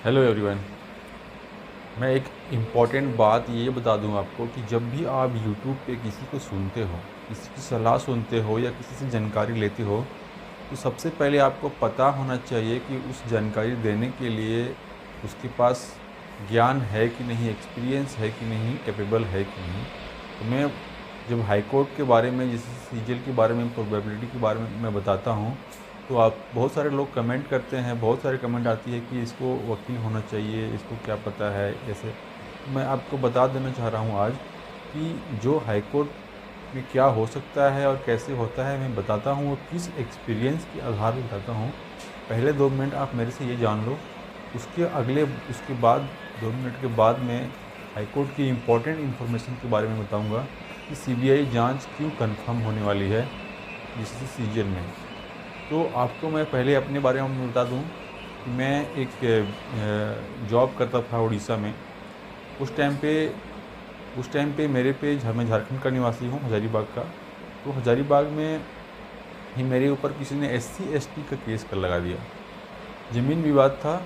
Hello everyone. मैं एक important बात ये बता दूं आपको कि जब भी आप यूट्यूब पे किसी को सुनते हो, किसी की सलाह सुनते हो या किसी से जानकारी लेते हो, तो सबसे पहले आपको पता होना चाहिए कि उस जानकारी देने के लिए उसके पास ज्ञान है कि नहीं, एक्सपीरियंस है कि नहीं, कैपेबल है कि नहीं। तो मैं जब हाई कोर्ट के बारे में, जैसे सीजीएल के बारे में, प्रोबेबिलिटी के बारे में मैं बताता हूँ, तो आप बहुत सारे लोग कमेंट करते हैं, बहुत सारे कमेंट आती है कि इसको वकील होना चाहिए, इसको क्या पता है ऐसे। मैं आपको बता देना चाह रहा हूँ आज कि जो हाई कोर्ट में क्या हो सकता है और कैसे होता है मैं बताता हूँ, और किस एक्सपीरियंस के आधार पर बताता हूँ। पहले 2 मिनट आप मेरे से ये जान लो, उसके बाद 2 मिनट के बाद मैं हाई कोर्ट की इम्पोर्टेंट इन्फॉर्मेशन के बारे में बताऊँगा कि सीबीआई जांच क्यों कंफर्म होने वाली है जिससे सीजीएल में। तो आपको मैं पहले अपने बारे में बता दूं कि मैं एक जॉब करता था उड़ीसा में। उस टाइम पे मेरे पे मैं झारखंड का निवासी हूँ, हज़ारीबाग का। तो हज़ारीबाग में ही मेरे ऊपर किसी ने एससी एसटी का केस कर लगा दिया। ज़मीन विवाद था,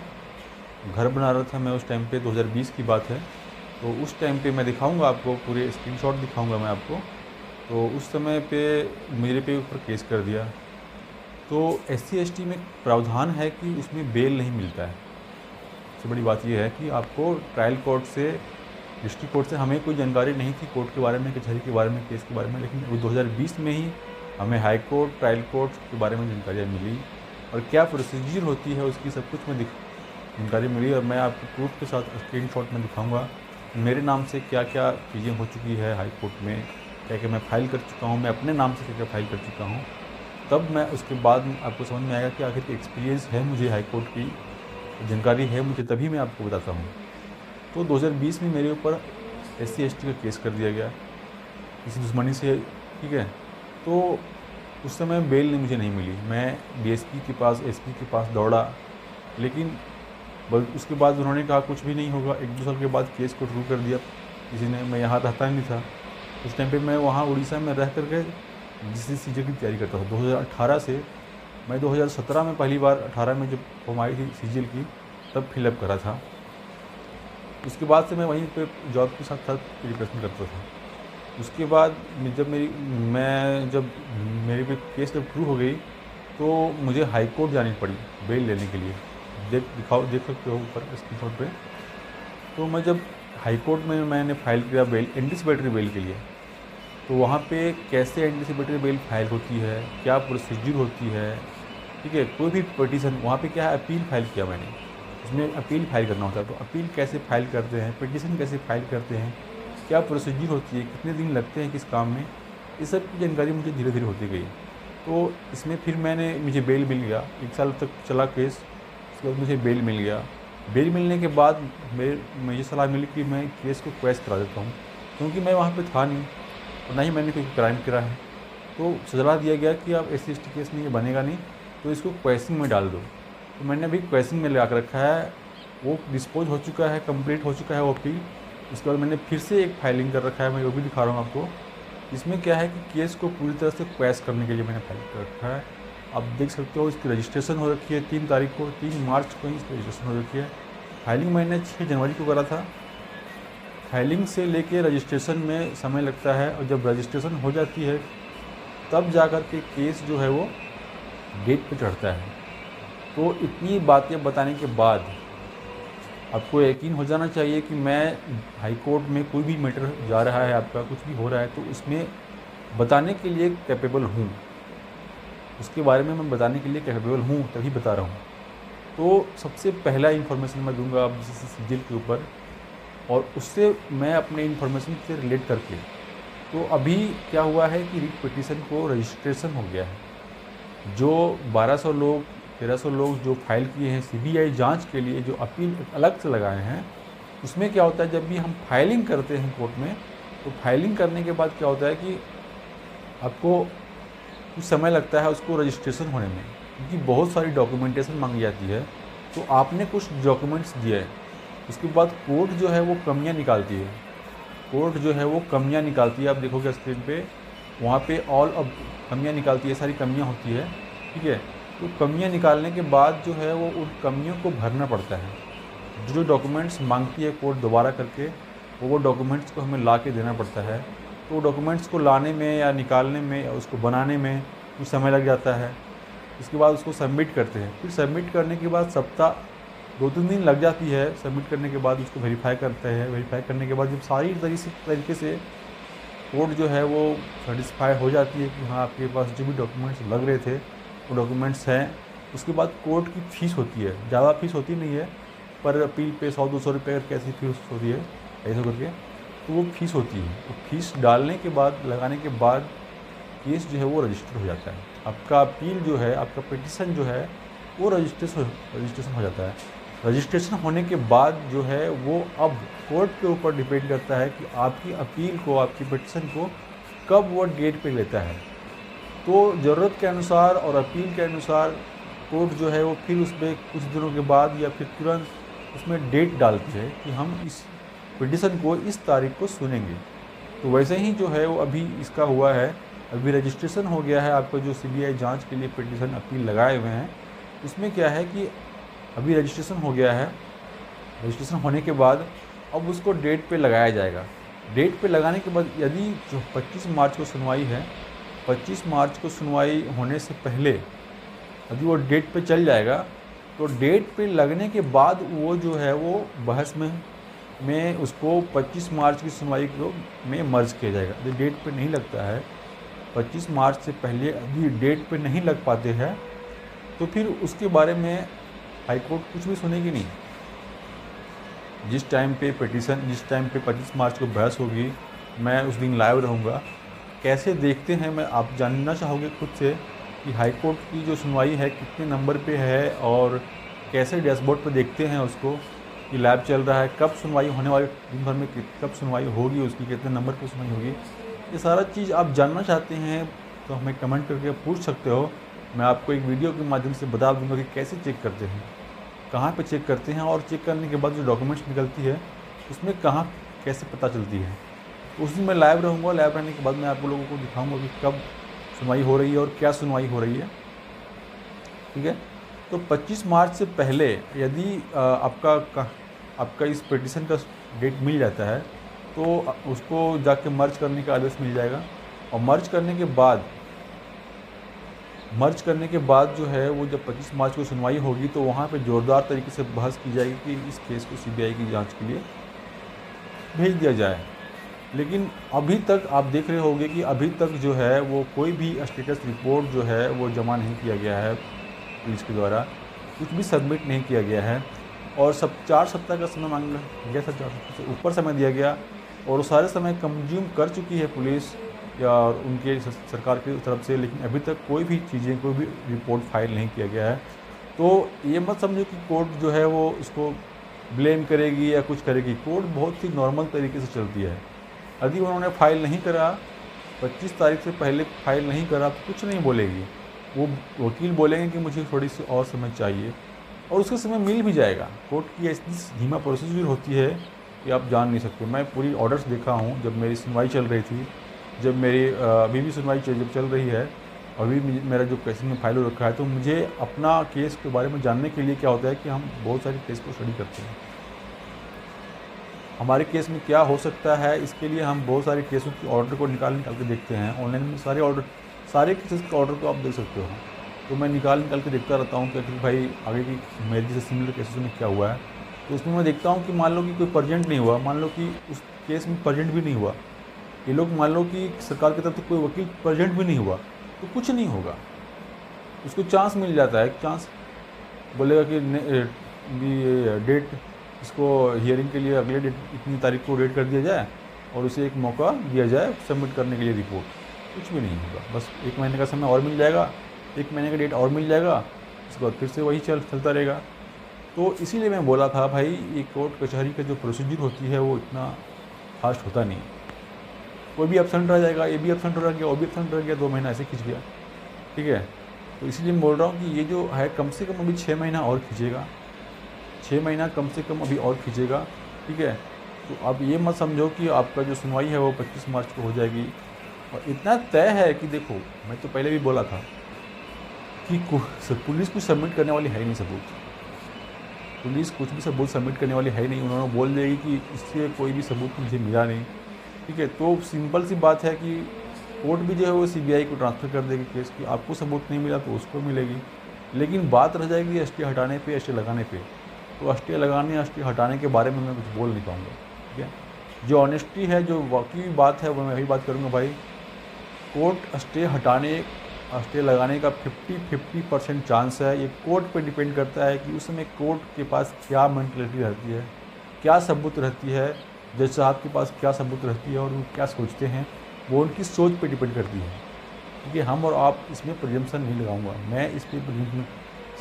घर बना रहा था मैं उस टाइम पे, 2020 की बात है। तो उस टाइम पे मैं दिखाऊंगा आपको, पूरे स्क्रीनशॉट दिखाऊंगा मैं आपको। तो उस समय पे मेरे पे ऊपर केस कर दिया। तो एससी एसटी में प्रावधान है कि उसमें बेल नहीं मिलता है। सबसे बड़ी बात यह है कि आपको ट्रायल कोर्ट से, डिस्ट्रिक्ट कोर्ट से हमें कोई जानकारी नहीं थी कोर्ट के बारे में, कचहरी के बारे में, केस के बारे में, लेकिन वो 2020 में ही हमें हाई कोर्ट, ट्रायल कोर्ट के बारे में जानकारियाँ मिली और क्या प्रोसीजर होती है उसकी सब कुछ में जानकारी मिली। और मैं आपको प्रूफ के साथ स्क्रीनशॉट में दिखाऊंगा मेरे नाम से क्या क्या चीज़ें हो चुकी है हाई कोर्ट में, क्या क्या मैं फ़ाइल कर चुका हूँ, मैं अपने नाम से क्या क्या फ़ाइल कर चुका हूँ। तब मैं उसके बाद आपको समझ में आएगा कि आखिर एक्सपीरियंस है मुझे हाई कोर्ट की, जानकारी है मुझे, तभी मैं आपको बताता हूँ। तो 2020 में मेरे ऊपर एससी एसटी का केस कर दिया गया किसी दुश्मनी से, ठीक है। तो उस समय बेल नहीं, मुझे नहीं मिली। मैं डीएसपी के पास, एसपी के पास दौड़ा, लेकिन उसके बाद उन्होंने कहा कुछ भी नहीं होगा। 1-2 साल के बाद केस को ट्रू कर दिया किसी ने। मैं यहाँ रहता नहीं था उस टाइम पे, मैं वहाँ उड़ीसा में रह करके जिस सीजन की तैयारी करता था 2018 से। मैं 2017 में पहली बार, 18 में जब फॉर्म आई थी सीजीएल की, तब फिलअप करा था। उसके बाद से मैं वहीं पे जॉब के साथ साथ प्रिपरेशन करता था। उसके बाद जब मेरे पे केस जब प्रूव हो गई, तो मुझे हाई कोर्ट जानी पड़ी बेल लेने के लिए। देख सकते हो ऊपर स्क्रीनशॉट पे। तो मैं जब हाई कोर्ट में मैंने फाइल किया बेल, एंटीसिपेटरी बेल के लिए, तो वहाँ पे कैसे एंटीसिपेटरी बेल फाइल होती है, क्या प्रोसीजर होती है, ठीक है। कोई भी पिटीशन वहाँ पे क्या है, अपील फाइल किया मैंने, उसमें अपील फाइल करना होता है। तो अपील कैसे फाइल करते हैं, पिटीशन कैसे फाइल करते हैं, क्या प्रोसीजर होती है, कितने दिन लगते हैं किस काम में, ये सब की जानकारी मुझे धीरे धीरे होती गई। तो इसमें फिर मुझे बेल मिल गया। 1 साल तक चला केस, उसके बाद मुझे बेल मिल गया। बेल मिलने के बाद मुझे सलाह मिली कि मैं केस को क्वैश करा देता हूँ, क्योंकि मैं वहाँ पे था नहीं और ना ही मैंने कोई क्राइम करा है। तो सलाह दिया गया कि आप एससी एसटी केस में ये बनेगा नहीं, तो इसको क्वैशिंग में डाल दो। तो मैंने अभी क्वैशिंग में लगा कर रखा है, वो डिस्पोज हो चुका है, कंप्लीट हो चुका है वो अपील। उसके बाद मैंने फिर से एक फाइलिंग कर रखा है, मैं वो भी दिखा रहा हूँ आपको। इसमें क्या है कि केस को पूरी तरह से क्वैश करने के लिए मैंने फाइल कर रखा है। आप देख सकते हो इसकी रजिस्ट्रेशन हो रखी है 3 तारीख को, 3 मार्च को ही इसकी रजिस्ट्रेशन हो रखी है। फाइलिंग मैंने 6 जनवरी को करा था। फाइलिंग से लेके रजिस्ट्रेशन में समय लगता है, और जब रजिस्ट्रेशन हो जाती है तब जा कर के केस जो है वो डेट पे चढ़ता है। तो इतनी बातें बताने के बाद आपको यकीन हो जाना चाहिए कि मैं हाई कोर्ट में कोई भी मैटर जा रहा है, आपका कुछ भी हो रहा है, तो उसमें बताने के लिए कैपेबल हूँ। उसके बारे में मैं बताने के लिए कैपेबल हूँ, तभी बता रहा हूँ। तो सबसे पहला इन्फॉर्मेशन मैं दूंगा आप जैसे सीजीएल के ऊपर, और उससे मैं अपने इन्फॉर्मेशन से रिलेट करके, तो अभी क्या हुआ है कि रिट पिटीशन को रजिस्ट्रेशन हो गया है। जो 1200 लोग, 1300 लोग जो फाइल किए हैं सीबीआई जांच के लिए, जो अपील अलग से लगाए हैं, उसमें क्या होता है, जब भी हम फाइलिंग करते हैं कोर्ट में, तो फाइलिंग करने के बाद क्या होता है कि आपको कुछ समय लगता है उसको रजिस्ट्रेशन होने में, क्योंकि बहुत सारी डॉक्यूमेंटेशन मांगी जाती है। तो आपने कुछ डॉक्यूमेंट्स दिए हैं, उसके बाद कोर्ट जो है वो कमियां निकालती है। कोर्ट जो है वो कमियां निकालती है, आप देखोगे स्क्रीन पे, वहाँ पे ऑल अब कमियां निकालती है, सारी कमियां होती है, ठीक है। तो कमियां निकालने के बाद जो है वो उन कमियों को भरना पड़ता है। जो डॉक्यूमेंट्स मांगती है कोर्ट दोबारा करके, वो डॉक्यूमेंट्स को हमें ला के देना पड़ता है। तो डॉक्यूमेंट्स को लाने में या निकालने में या उसको बनाने में कुछ समय लग जाता है। उसके बाद उसको सबमिट करते हैं, फिर सबमिट करने के बाद सप्ताह 2-3 दिन लग जाती है। सबमिट करने के बाद उसको वेरीफाई करते हैं। वेरीफाई करने के बाद जब सारी तरीके से कोर्ट जो है वो सेटिस्फाई हो जाती है कि हाँ आपके पास जो भी डॉक्यूमेंट्स लग रहे थे वो डॉक्यूमेंट्स हैं, उसके बाद कोर्ट की फ़ीस होती है। ज़्यादा फीस होती नहीं है, पर अपील पे 100-200 रुपये करके ऐसी फीस होती है, ऐसे करके तो वो फ़ीस होती है। तो फीस डालने के बाद, लगाने के बाद केस जो है वो रजिस्टर हो जाता है। आपका अपील जो है, आपका पिटिशन जो है वो रजिस्ट्रेशन हो जाता है। रजिस्ट्रेशन होने के बाद जो है वो अब कोर्ट के ऊपर डिपेंड करता है कि आपकी अपील को, आपकी पिटिशन को कब वो डेट पे लेता है। तो ज़रूरत के अनुसार और अपील के अनुसार कोर्ट जो है वो फिर उस पर कुछ दिनों के बाद या फिर तुरंत उसमें डेट डालती है कि हम इस पिटिशन को इस तारीख को सुनेंगे। तो वैसे ही जो है वो अभी इसका हुआ है, अभी रजिस्ट्रेशन हो गया है। आपका जो सीबीआई जांच के लिए पिटिशन अपील लगाए हुए हैं, उसमें क्या है कि अभी रजिस्ट्रेशन हो गया है। रजिस्ट्रेशन होने के बाद अब उसको डेट पे लगाया जाएगा। डेट पे लगाने के बाद यदि जो 25 मार्च को सुनवाई है, 25 मार्च को सुनवाई होने से पहले यदि वो डेट पे चल जाएगा, तो डेट पे लगने के बाद वो जो है वो बहस में उसको 25 मार्च की सुनवाई को में मर्ज किया जाएगा। यदि डेट पे नहीं लगता है, 25 मार्च से पहले यदि डेट पे नहीं लग पाते हैं, तो फिर उसके बारे में हाई कोर्ट कुछ भी सुनेगी नहीं। जिस टाइम पे 25 मार्च को बहस होगी, मैं उस दिन लाइव रहूँगा। कैसे देखते हैं, मैं आप जानना चाहोगे खुद से कि हाई कोर्ट की जो सुनवाई है कितने नंबर पे है और कैसे डैशबोर्ड पे देखते हैं उसको कि लाइव चल रहा है, कब सुनवाई होने वाली, दिन भर में कब सुनवाई होगी, उसकी कितने नंबर पे सुनवाई होगी। ये सारा चीज़ आप जानना चाहते हैं तो हमें कमेंट करके पूछ सकते हो। मैं आपको एक वीडियो के माध्यम से बता दूंगा कि कैसे चेक करते हैं, कहाँ पे चेक करते हैं, और चेक करने के बाद जो डॉक्यूमेंट्स निकलती है उसमें कहाँ कैसे पता चलती है। उस दिन मैं लाइव रहूँगा। लाइव रहने के बाद मैं आप लोगों को दिखाऊंगा कि कब सुनवाई हो रही है और क्या सुनवाई हो रही है। ठीक है, तो 25 मार्च से पहले यदि आपका इस पिटिशन का डेट मिल जाता है, तो उसको जाके मर्ज करने का आदेश मिल जाएगा। और मर्ज करने के बाद जो है वो जब 25 मार्च को सुनवाई होगी, तो वहाँ पे ज़ोरदार तरीके से बहस की जाएगी कि इस केस को सीबीआई की जांच के लिए भेज दिया जाए। लेकिन अभी तक आप देख रहे होंगे कि अभी तक जो है वो कोई भी स्टेटस रिपोर्ट जो है वो जमा नहीं किया गया है पुलिस के द्वारा, कुछ भी सबमिट नहीं किया गया है। और 4 सप्ताह का समय मांगा गया था, 4 सप्ताह से ऊपर समय दिया गया, और सारे समय कंज्यूम कर चुकी है पुलिस या उनके सरकार की तरफ से। लेकिन अभी तक कोई भी रिपोर्ट फाइल नहीं किया गया है। तो ये मत समझो कि कोर्ट जो है वो इसको ब्लेम करेगी या कुछ करेगी। कोर्ट बहुत ही नॉर्मल तरीके से चलती है। यदि उन्होंने फाइल नहीं करा, 25 तारीख से पहले फाइल नहीं करा, तो कुछ नहीं बोलेगी। वो वकील बोलेंगे कि मुझे थोड़ी सी और समय चाहिए, और उसका समय मिल भी जाएगा। कोर्ट की ऐसी धीमा प्रोसीजर होती है कि आप जान नहीं सकते। मैं पूरी ऑर्डर्स देखा हूँ जब मेरी सुनवाई चल रही थी, जब मेरी अभी भी सुनवाई जब चल रही है, अभी मेरा जो केस में फाइल हो रखा है, तो मुझे अपना केस के बारे में जानने के लिए क्या होता है कि हम बहुत सारे केस को स्टडी करते हैं। हमारे केस में क्या हो सकता है, इसके लिए हम बहुत सारे केसों के ऑर्डर को निकाल के देखते हैं। ऑनलाइन में सारे केसेस के ऑर्डर को आप देख सकते हो। तो मैं निकाल के देखता रहता हूँ कि भाई आगे की मेरे जैसे सिमिलर केसेस में क्या हुआ है। तो उसमें मैं देखता हूँ कि मान लो कि कोई प्रजेंट नहीं हुआ, मान लो कि उस केस में प्रजेंट भी नहीं हुआ, ये लोग मान लो कि सरकार की तरफ से कोई वकील प्रजेंट भी नहीं हुआ, तो कुछ नहीं होगा। उसको चांस मिल जाता है, चांस बोलेगा कि डेट, इसको हियरिंग के लिए अगले डेट, इतनी तारीख को डेट कर दिया जाए और उसे एक मौका दिया जाए सबमिट करने के लिए रिपोर्ट। कुछ भी नहीं होगा, बस 1 महीने का समय और मिल जाएगा, 1 महीने का डेट और मिल जाएगा, उसके बाद फिर से वही चलता रहेगा। तो इसीलिए मैं बोला था भाई, ये कोर्ट कचहरी का जो प्रोसीजर होती है वो इतना फास्ट होता नहीं। कोई भी एब्सेंट रह जाएगा, ये भी एब्सेंट रह गया, वो भी एब्सेंट रह गया, 2 महीना ऐसे खींच गया। ठीक है, तो इसलिए मैं बोल रहा हूँ कि ये जो है कम से कम अभी 6 महीना और खींचेगा, 6 महीना कम से कम अभी और खींचेगा। ठीक है, तो आप ये मत समझो कि आपका जो सुनवाई है वो 25 मार्च को हो जाएगी। और इतना तय है कि देखो, मैं तो पहले भी बोला था कि पुलिस को सबमिट करने वाली है ही नहीं सबूत। पुलिस कुछ भी सबूत सबमिट करने वाली है नहीं, उन्होंने बोल देगी कि इससे कोई भी सबूत मुझे मिला नहीं, ठीक है। तो सिंपल सी बात है कि कोर्ट भी जो है वो सीबीआई को ट्रांसफ़र कर देगी केस की, आपको सबूत नहीं मिला तो उसको मिलेगी। लेकिन बात रह जाएगी स्टे हटाने पे, स्टे लगाने पे। तो स्टे लगाने, स्टे हटाने के बारे में मैं कुछ बोल नहीं पाऊँगा, ठीक है। जो ऑनेस्टी है, जो वाकई बात है, वो मैं वही बात करूँगा भाई। कोर्ट स्टे हटाने, स्टे लगाने का 50-50% चांस है। ये कोर्ट पे डिपेंड करता है कि उस समय कोर्ट के पास क्या मेंटलिटी रहती है, क्या सबूत रहती है, जज साहब के पास क्या सबूत रहती है और वो क्या सोचते हैं, वो उनकी सोच पे डिपेंड करती है। क्योंकि हम और आप इसमें प्रिजम्पशन नहीं लगाऊंगा, मैं इस पर प्रिजम्पशन,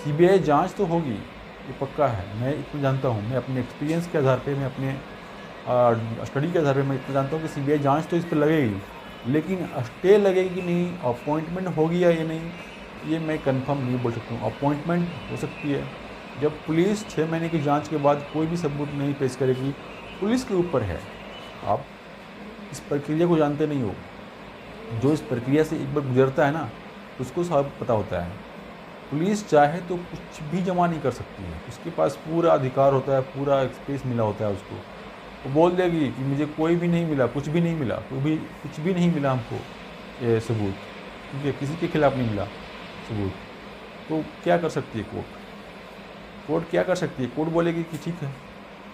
सीबीआई जांच तो होगी, ये पक्का है, मैं इतना जानता हूँ। मैं अपने एक्सपीरियंस के आधार पे, मैं अपने स्टडी के आधार पे मैं इतना जानता हूँ कि सीबीआई जांच तो इस पर लगेगी, लेकिन स्टे लगेगी कि नहीं, अपॉइंटमेंट होगी या ये नहीं, ये मैं कंफर्म नहीं बोल सकता हूँ। अपॉइंटमेंट हो सकती है जब पुलिस 6 महीने की जांच के बाद कोई भी सबूत नहीं पेश करेगी, पुलिस के ऊपर है। आप इस प्रक्रिया को जानते नहीं हो, जो इस प्रक्रिया से एक बार गुजरता है ना, उसको सब पता होता है। पुलिस चाहे तो कुछ भी जमा नहीं कर सकती है, उसके पास पूरा अधिकार होता है, पूरा स्पेस मिला होता है उसको। वो बोल देगी कि मुझे कोई भी नहीं मिला, कुछ भी नहीं मिला, कुछ भी नहीं मिला हमको ये सबूत, ठीक है, किसी के खिलाफ नहीं मिला सबूत। तो क्या कर सकती है कोर्ट? कोर्ट क्या कर सकती है? कोर्ट बोलेगी कि ठीक है,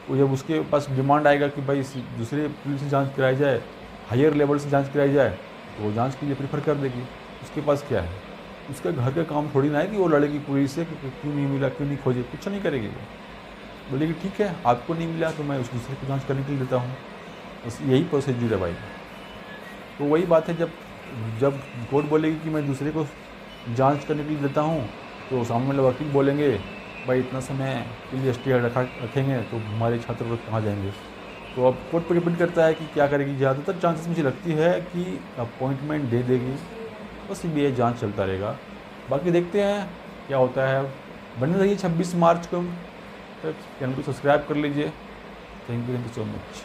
वो जब उसके पास डिमांड आएगा कि भाई दूसरे पुलिस से जांच कराई जाए, हायर लेवल से जांच कराई जाए, तो वो जांच के लिए प्रेफर कर देगी। उसके पास क्या है, उसका घर का काम थोड़ी ना है कि वो लड़ेगी पुलिस से कि क्यों नहीं मिला, क्यों नहीं खोजे, कुछ नहीं करेगी वो। बोलेगी ठीक है, आपको नहीं मिला तो मैं उस दूसरे को जांच करने के लिए देता हूँ, बस यही प्रोसीजर है भाई। तो वही बात है, जब जब कोर्ट बोलेगी कि मैं दूसरे को जांच करने के लिए देता हूँ, तो सामने वाले वकील बोलेंगे भाई इतना समय के लिए स्टे रखेंगे तो हमारे छात्र लोग कहाँ जाएंगे। तो अब कोर्ट पर डिपेंड करता है कि क्या करेगी। ज़्यादातर चांसेस मुझे लगती है कि अपॉइंटमेंट दे देगी और सीबीआई जांच चलता रहेगा। बाकी देखते हैं क्या होता है। बने रहिए 26 मार्च को, चैनल को सब्सक्राइब कर लीजिए। Thank you so much.